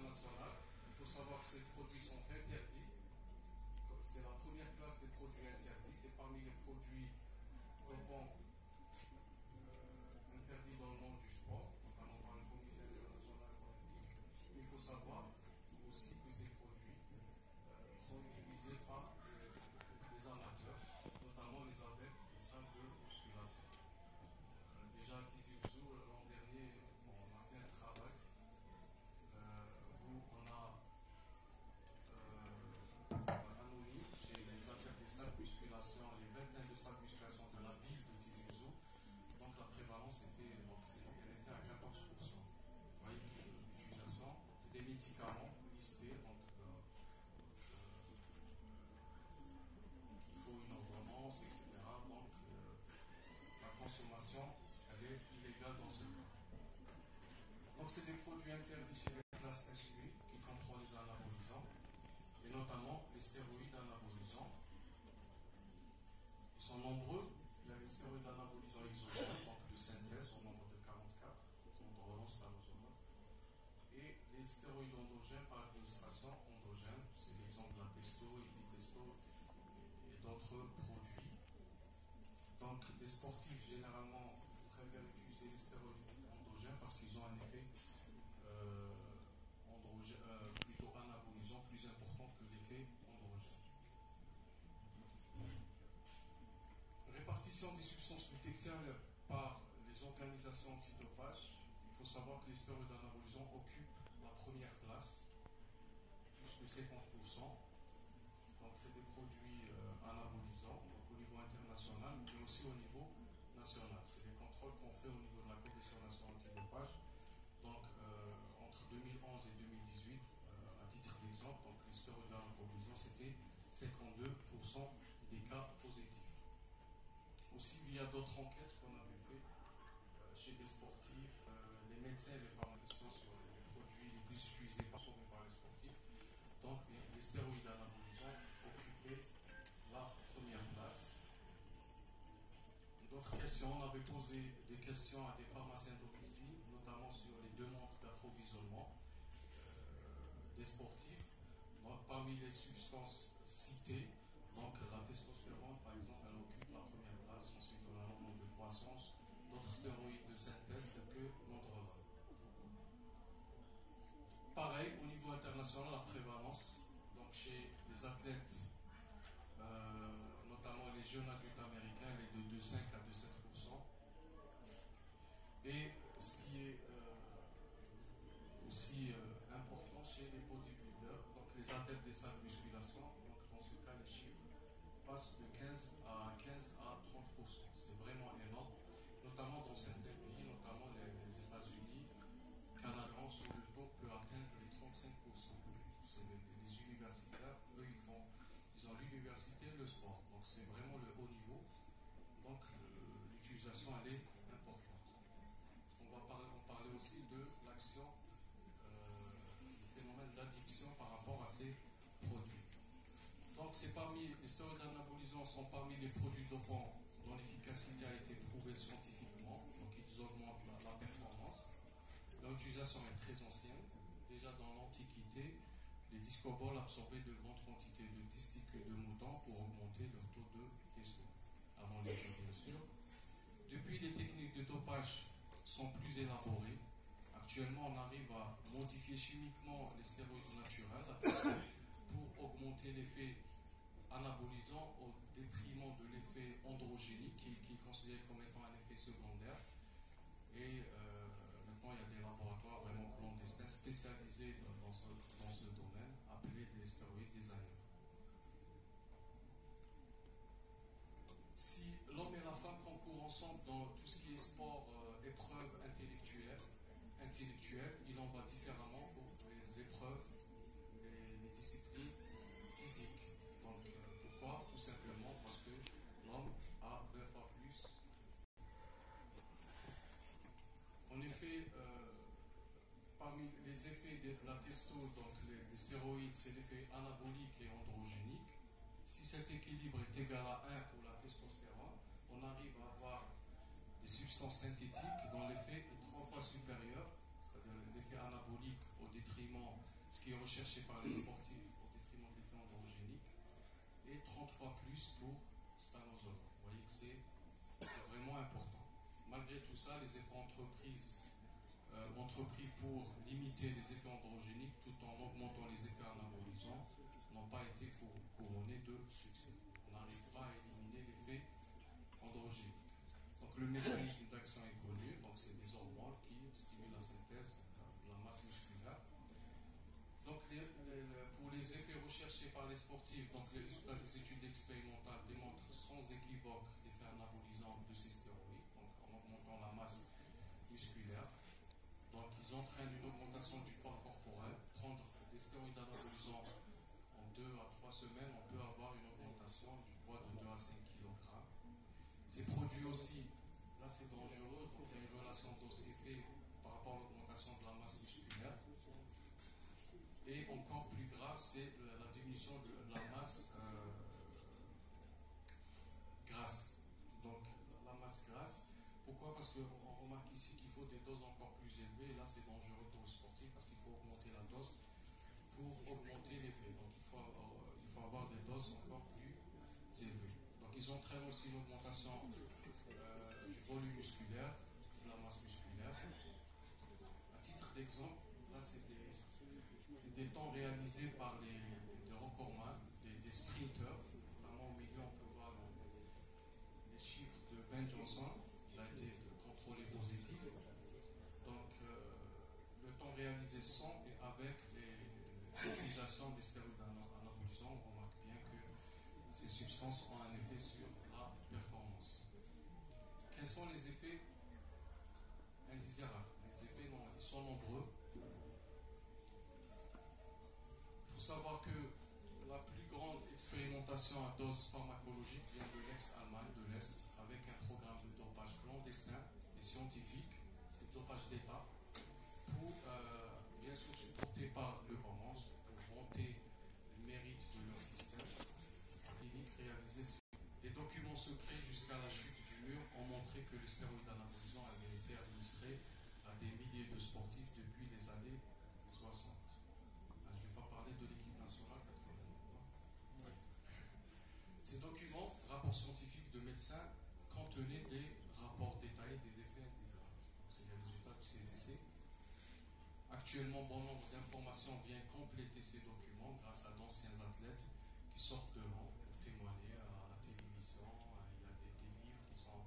international, il faut savoir que ces produits sont interdits. C'est la première classe des produits interdits. C'est parmi les produits dopants interdits dans le monde du sport, notamment par le Comité international olympique. Il faut savoir aussi que ces produits sont utilisés par les amateurs, notamment les adeptes des salles de musculation. Déjà à Tizi Ouzou, l'an dernier, on a fait un travail où on a anonyme chez les adeptes des salles de musculation, les vingtaines de salles de musculation de la ville de Tizi Ouzou. Donc la prévalence était, elle était à 14%. Vous voyez, l'utilisation, c'est des médicaments listés, donc il faut une ordonnance, etc. Donc la consommation, elle est illégale dans ce cas. Donc c'est des produits interdits chez les classes SUI qui contrôlent les anabolisants, et notamment les stéroïdes anabolisants. Ils sont nombreux. Il y a les stéroïdes anabolisants exogènes, donc de synthèse au nombre de 44, on relance la nosone. Et les stéroïdes endogènes par administration endogène, c'est l'exemple de la testo, l'itesto et d'autres produits. Donc les sportifs généralement préfèrent utiliser les stéroïdes endogènes parce qu'ils ont un effet plutôt anabolisant plus important que l'effet androgène. Répartition des substances détectables par les organisations antidopage. Il faut savoir que les stéroïdes anabolisants occupent la première place, plus de 50%. Donc c'est des produits anabolisants, donc au niveau international, mais aussi au niveau national. C'est des contrôles qu'on fait au niveau de la Commission nationale antidopage. Donc entre 2011 et 2018, à titre d'exemple, donc les stéroïdes anabolisants, c'était 52% des cas positifs. Aussi, il y a d'autres enquêtes qu'on avait fait chez des sportifs, les médecins et les pharmaciens sur les produits les plus utilisés par les sportifs. Donc, les stéroïdes anabolisants occupaient la première place. D'autres questions, on avait posé des questions à des pharmaciens d'officine, notamment sur les demandes d'approvisionnement des sportifs. Donc, parmi les substances citées, donc la testostérone, par exemple, elle occupe la première place. Ensuite, on a l'hormone de croissance, d'autres stéroïdes de synthèse que l'androlone. Pareil, au niveau international, la prévalence, donc chez les athlètes, notamment les jeunes adultes américains, elle est de 2,5 à 2,7%. Et ce qui est aussi important chez les bodybuilders, donc les athlètes des salles de musculation, donc dans ce cas, les chiffres passent de 15 à 30%. C'est vraiment énorme, notamment dans certains pays, notamment les États-Unis. Canada, sur le taux peut atteindre les 35%. Les universitaires, eux, ils ont l'université et le sport. Donc c'est vraiment le haut niveau. Donc l'utilisation, elle est importante. On va parler aussi de l'action, du phénomène d'addiction par rapport à ces produits. Donc les stéroïdes anabolisants sont parmi les produits dopants dont l'efficacité a été prouvée scientifiquement. Donc ils augmentent la performance. Leur utilisation est très ancienne. Déjà dans l'Antiquité, les discoboles absorbaient de grandes quantités de testicules de moutons pour augmenter leur taux de testo. Avant les jeux, bien sûr. Depuis, les techniques de dopage sont plus élaborées. Actuellement, on arrive à modifier chimiquement les stéroïdes naturels pour augmenter l'effet anabolisant au détriment de l'effet androgénique qui est considéré comme étant un effet secondaire. Et maintenant, il y a des laboratoires vraiment clandestins spécialisés dans ce domaine, appelés des stéroïdes désigners. Si l'homme et la femme concourent ensemble dans tout ce qui est sport, épreuves intellectuelles, il en va différemment pour les épreuves, les disciplines physiques. Donc, pourquoi? Tout simplement parce que l'homme a 20 fois plus. En effet, parmi les effets de la testo, donc les stéroïdes, c'est l'effet anabolique et androgénique. Si cet équilibre est égal à 1 pour la testostérone, on arrive à avoir des substances synthétiques dont l'effet est 3 fois supérieur, c'est-à-dire l'effet anabolique au détriment ce qui est recherché par les sportifs au détriment des effets androgéniques, et 30 fois plus pour stanozolol. Vous voyez que c'est vraiment important. Malgré tout ça, les efforts entrepris pour limiter les effets androgéniques tout en augmentant les effets anabolisants n'ont pas été couronnés de succès. On n'arrive pas à éliminer l'effet androgénique. Donc le mécanisme d'action est connu, donc c'est des hormones qui stimulent la synthèse de la masse musculaire. Donc pour les effets recherchés par les sportifs, donc les résultats des études expérimentales démontrent sans équivoque l'effet anabolisant de ces stéroïdes, donc en augmentant la masse musculaire. Donc ils entraînent une augmentation du poids corporel. Prendre des stéroïdes anabolisants en 2 à 3 semaines, on peut avoir une augmentation du poids de 2 à 5 kg. Ces produits aussi, là c'est dangereux, donc il y a une relation dose-effet par rapport à l'augmentation de la masse musculaire. Et encore plus grave, c'est la diminution de la masse grasse. Donc la masse grasse. Pourquoi? Parce qu'on remarque ici qu'il faut des doses encore plus élevées. Et là, c'est dangereux pour le sportif parce qu'il faut augmenter la dose pour augmenter l'effet. Donc il faut avoir des doses encore plus élevées. Donc ils entraînent aussi une augmentation du volume musculaire, de la masse musculaire. À titre d'exemple, là c'est des temps réalisés par des recordman, des sprinters. Notamment au milieu, on peut voir les chiffres de Ben Johnson, qui a été contrôlé positif. Donc le temps réalisé sans et avec l'utilisation des stéroïdes anabolisants, on remarque bien que ces substances ont un effet sur la performance. Quels sont les effets indésirables? Les effets ils sont nombreux. Il faut savoir que la plus grande expérimentation à dose pharmacologique vient de l'ex-Allemagne de l'Est, avec un programme de dopage clandestin et scientifique, c'est le dopage d'État, pour bien sûr supporté par le romance, pour vanter le mérite de leur système clinique réalisé. Des documents secrets jusqu'à la chute du mur ont montré que les stéroïdes anabolisants avaient été administrés à des milliers de sportifs depuis les années 60. Je ne vais pas parler de l'équipe nationale 89. Ces documents, rapports scientifiques de médecins, contenaient des rapports détaillés des effets indésirables. C'est les résultats de ces essais. Actuellement, bon nombre d'informations viennent compléter ces documents grâce à d'anciens athlètes qui sortent de rang pour témoigner à la télévision. Il y a des livres qui sont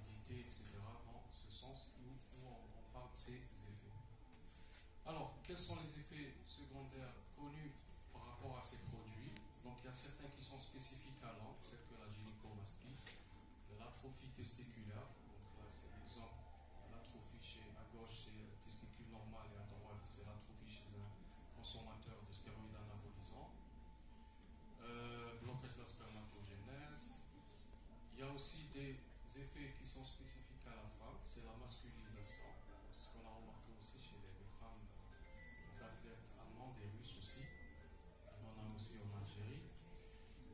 édités, etc. dans ce sens où on parle de ces effets. Alors, quels sont les effets secondaires connus par rapport à ces produits? Donc, il y a certains qui sont spécifiques à l'homme, tels que la gynécomastie, l'atrophie testiculaire. Donc là, c'est l'exemple. L'atrophie à gauche, c'est le testicule normal, et à droite, c'est l'atrophie chez un consommateur de stéroïdes anabolisants. Blocage de la spermatogénèse. Il y a aussi des effets qui sont spécifiques à la femme, c'est la masculinisation. Ce qu'on a remarqué aussi chez les femmes, les athlètes allemands, des Russes aussi. On en a aussi en Algérie.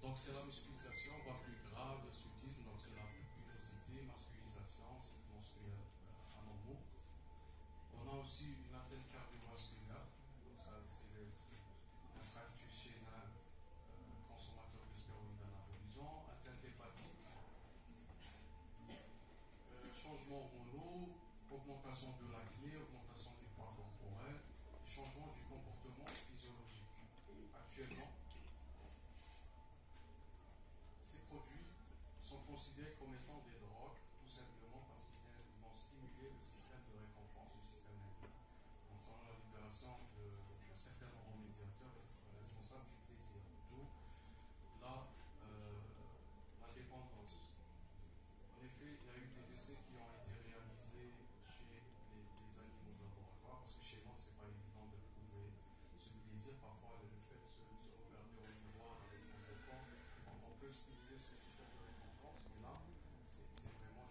Donc c'est la musculisation, voire plus grave, le subtilisme, donc c'est la pupillosité, masculisation, c'est menstruel anormaux. On a aussi une atteinte cardiovasculaire, donc ça c'est un infarctus chez un consommateur de stéroïdes anabolisants, atteinte hépatique, changements hormonaux, augmentation de l'acné, augmentation du poids corporel, changement du comportement physiologique. Actuellement, ces produits sont considérés comme étant des drogues, tout simplement parce qu'ils vont stimuler le système de récompense, le système nerveux, entraînant la libération de certains neuromédiateurs responsables du plaisir. D'où la dépendance. En effet, il y a eu des essais qui ont été réalisés chez les animaux de laboratoire, parce que chez nous, ce n'est pas évident de prouver ce plaisir. Parfois, le fait de se regarder au miroir avec un bouton, on peut stimuler ce système de récompense, mais là, c'est vraiment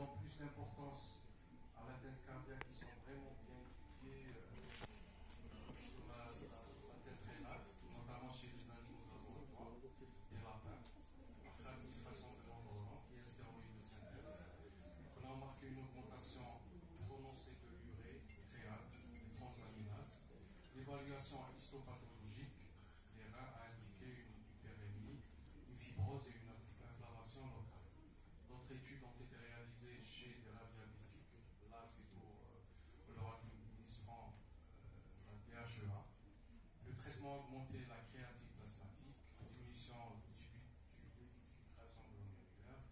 donne plus d'importance à l'atteinte cardiaque qui sont vraiment bien étudiées sur l'atteinte rénale, notamment chez les animaux de laboratoire, des lapins, après l'administration de l'endroit, qui est un stéroïde de synthèse. On a remarqué une augmentation prononcée de l'urée, créate, des transaminases. L'évaluation histopathologique des reins a indiqué une hyperémie, une fibrose et une inflammation locale. D'autres études ont été réalisées chez des rats diabétiques. Là, c'est pour leur administrant la DHEA. Le traitement a augmenté la créatine plasmatique, diminution du filtration glomérulaire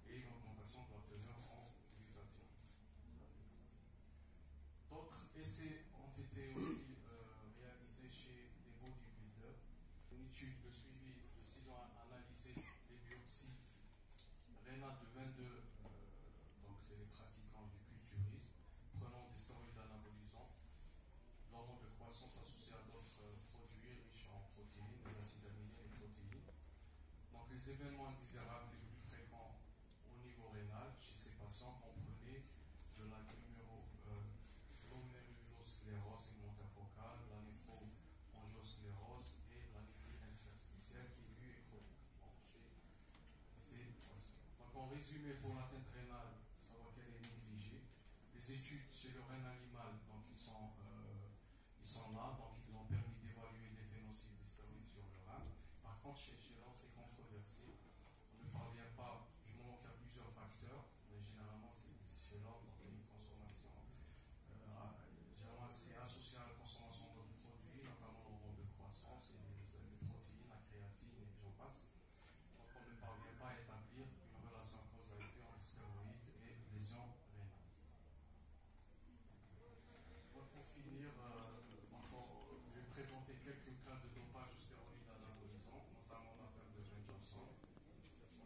et une augmentation de la teneur en glutathion. D'autres essais ont été aussi réalisés chez des bodybuilders. Une étude de suivi de 6 ans a analysé les biopsies rénales de 22, donc c'est les pratiquants du culturisme, prenant des stéroïdes anabolisants, l'hormone de croissance associée à d'autres produits riches en protéines, les acides aminés et les protéines. Donc les événements indésirables les plus fréquents au niveau rénal chez ces patients comprenaient de la glomérulosclérose segmentaire focale, la néphroangiosclérose et la néphrite interstitielle aiguë et chronique. Donc en résumé, pour l'atteinte rénale, savoir qu'elle est négligée. Les études chez le renne animal, donc ils sont là, donc ils ont permis d'évaluer l'effet nocif des stéroïdes sur le rein. Par contre, chez l'homme, c'est controversé. On ne parvient pas, du moment qu'il y a plusieurs facteurs, mais généralement c'est chez l'homme, donc il y a une consommation. Généralement, c'est associé à la consommation d'autres produits, notamment l'hormone de croissance et les protéines, la créatine et j'en passe. Donc on ne parvient pas à établir une relation cause à effet entre stéroïdes et lésions rénales. Donc pour finir, je vais présenter quelques cas de dopage aux stéroïdes anabolisants, notamment l'affaire de Ben Johnson,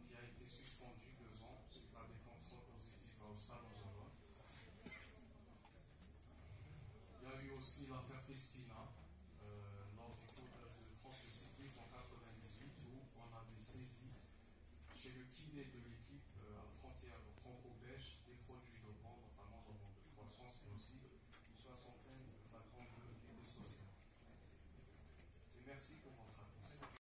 qui a été suspendu 2 ans suite à des contrôles positifs à oxalozolone. Il y a eu aussi l'affaire Festina, lors du Tour de France de cyclisme en 98, où on avait saisi chez le kiné de l'équipe à la frontière franco-belge des produits